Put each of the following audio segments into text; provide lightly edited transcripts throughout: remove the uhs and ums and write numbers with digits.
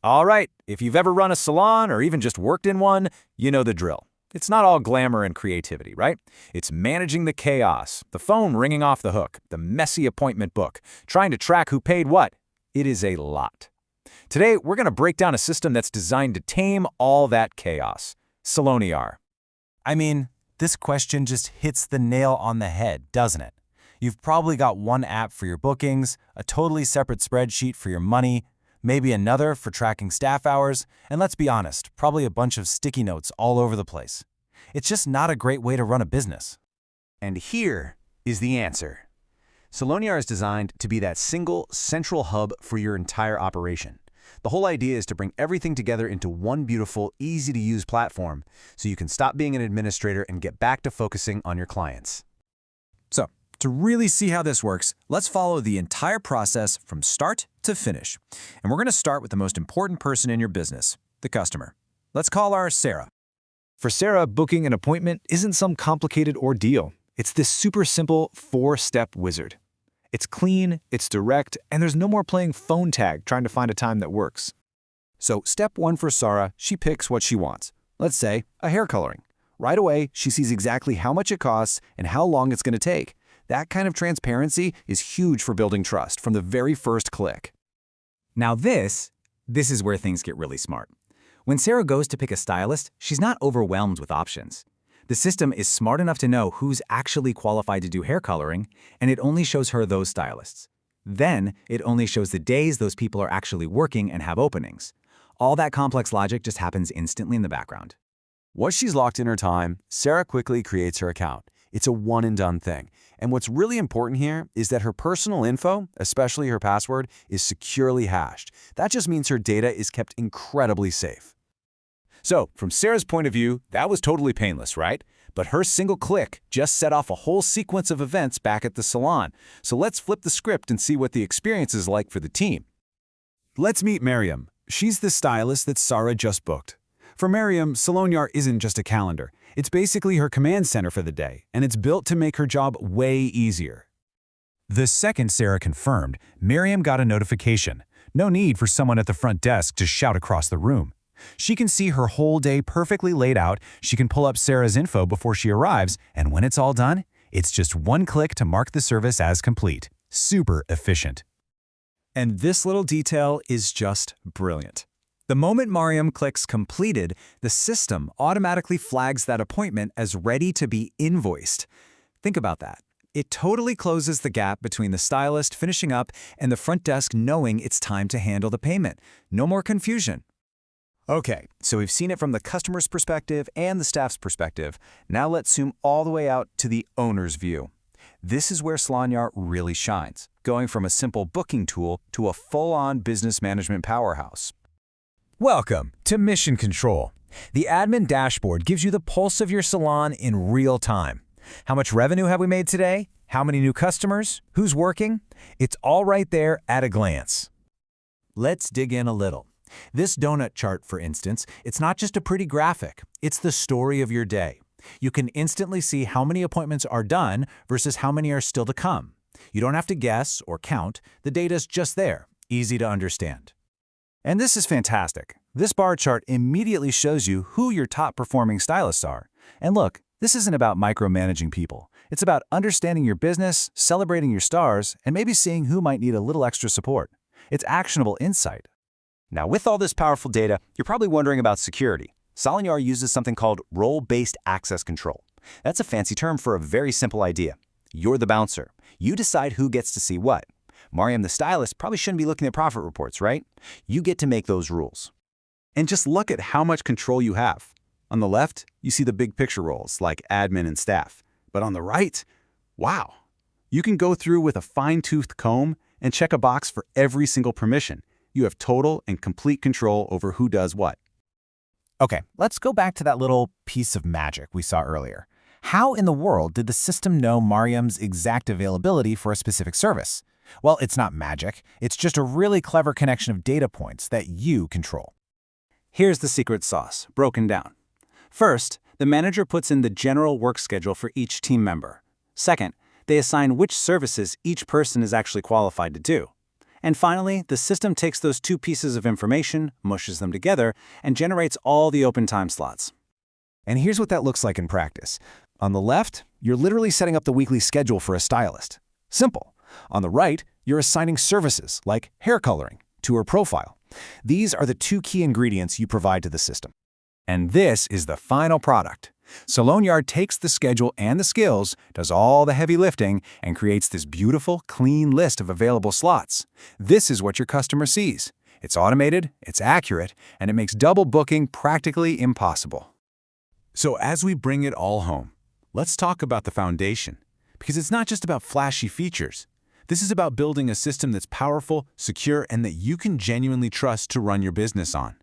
All right, if you've ever run a salon or even just worked in one, you know the drill. It's not all glamour and creativity, right? It's managing the chaos, the phone ringing off the hook, the messy appointment book, trying to track who paid what. It is a lot. Today, we're going to break down a system that's designed to tame all that chaos. Salonyar. I mean, this question just hits the nail on the head, doesn't it? You've probably got one app for your bookings, a totally separate spreadsheet for your money, maybe another for tracking staff hours, and let's be honest, probably a bunch of sticky notes all over the place. It's just not a great way to run a business. And here is the answer. Salonyar is designed to be that single, central hub for your entire operation. The whole idea is to bring everything together into one beautiful, easy-to-use platform so you can stop being an administrator and get back to focusing on your clients. So, to really see how this works, let's follow the entire process from start to finish. And we're going to start with the most important person in your business, the customer. Let's call her Sarah. For Sarah, booking an appointment isn't some complicated ordeal. It's this super simple 4-step wizard. It's clean, it's direct, and there's no more playing phone tag trying to find a time that works. So step 1 for Sarah, she picks what she wants. Let's say a hair coloring. Right away, she sees exactly how much it costs and how long it's going to take. That kind of transparency is huge for building trust from the very first click. Now this is where things get really smart. When Sarah goes to pick a stylist, she's not overwhelmed with options. The system is smart enough to know who's actually qualified to do hair coloring, and it only shows her those stylists. Then, it only shows the days those people are actually working and have openings. All that complex logic just happens instantly in the background. Once she's locked in her time, Sarah quickly creates her account. It's a one-and-done thing. And what's really important here is that her personal info, especially her password, is securely hashed. That just means her data is kept incredibly safe. So, from Sarah's point of view, that was totally painless, right? But her single click just set off a whole sequence of events back at the salon. So let's flip the script and see what the experience is like for the team. Let's meet Miriam. She's the stylist that Sarah just booked. For Miriam, Salonyar isn't just a calendar. It's basically her command center for the day, and it's built to make her job way easier. The second Sarah confirmed, Miriam got a notification. No need for someone at the front desk to shout across the room. She can see her whole day perfectly laid out, she can pull up Sarah's info before she arrives, and when it's all done, it's just one click to mark the service as complete. Super efficient. And this little detail is just brilliant. The moment Mariam clicks completed, the system automatically flags that appointment as ready to be invoiced. Think about that. It totally closes the gap between the stylist finishing up and the front desk knowing it's time to handle the payment. No more confusion. Okay, so we've seen it from the customer's perspective and the staff's perspective. Now let's zoom all the way out to the owner's view. This is where Salonyar really shines, going from a simple booking tool to a full-on business management powerhouse. Welcome to Mission Control. The admin dashboard gives you the pulse of your salon in real time. How much revenue have we made today? How many new customers? Who's working? It's all right there at a glance. Let's dig in a little. This donut chart, for instance, it's not just a pretty graphic, it's the story of your day. You can instantly see how many appointments are done versus how many are still to come. You don't have to guess or count, the data's just there, easy to understand. And this is fantastic. This bar chart immediately shows you who your top performing stylists are. And look, this isn't about micromanaging people. It's about understanding your business, celebrating your stars, and maybe seeing who might need a little extra support. It's actionable insight. Now, with all this powerful data, you're probably wondering about security. Salonyar uses something called role-based access control. That's a fancy term for a very simple idea. You're the bouncer. You decide who gets to see what. Mariam, the stylist, probably shouldn't be looking at profit reports, right? You get to make those rules. And just look at how much control you have. On the left, you see the big picture roles like admin and staff. But on the right, wow! You can go through with a fine-toothed comb and check a box for every single permission. You have total and complete control over who does what. Okay, let's go back to that little piece of magic we saw earlier. How in the world did the system know Mariam's exact availability for a specific service? Well, it's not magic. It's just a really clever connection of data points that you control. Here's the secret sauce, broken down. First, the manager puts in the general work schedule for each team member. Second, they assign which services each person is actually qualified to do. And finally, the system takes those two pieces of information, mushes them together, and generates all the open time slots. And here's what that looks like in practice. On the left, you're literally setting up the weekly schedule for a stylist. Simple. On the right, you're assigning services, like hair coloring, to her profile. These are the two key ingredients you provide to the system. And this is the final product. Salonyar takes the schedule and the skills, does all the heavy lifting, and creates this beautiful, clean list of available slots. This is what your customer sees. It's automated, it's accurate, and it makes double booking practically impossible. So as we bring it all home, let's talk about the foundation. Because it's not just about flashy features. This is about building a system that's powerful, secure, and that you can genuinely trust to run your business on.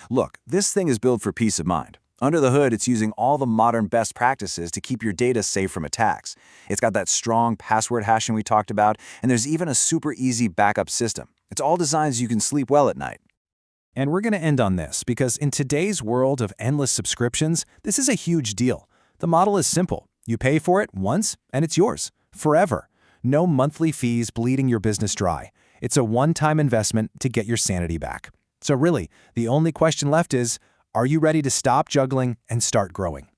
Look, this thing is built for peace of mind. Under the hood, it's using all the modern best practices to keep your data safe from attacks. It's got that strong password hashing we talked about, and there's even a super easy backup system. It's all designed so you can sleep well at night. And we're going to end on this because in today's world of endless subscriptions, this is a huge deal. The model is simple. You pay for it once, and it's yours, forever. No monthly fees bleeding your business dry. It's a one-time investment to get your sanity back. So really, the only question left is, are you ready to stop juggling and start growing?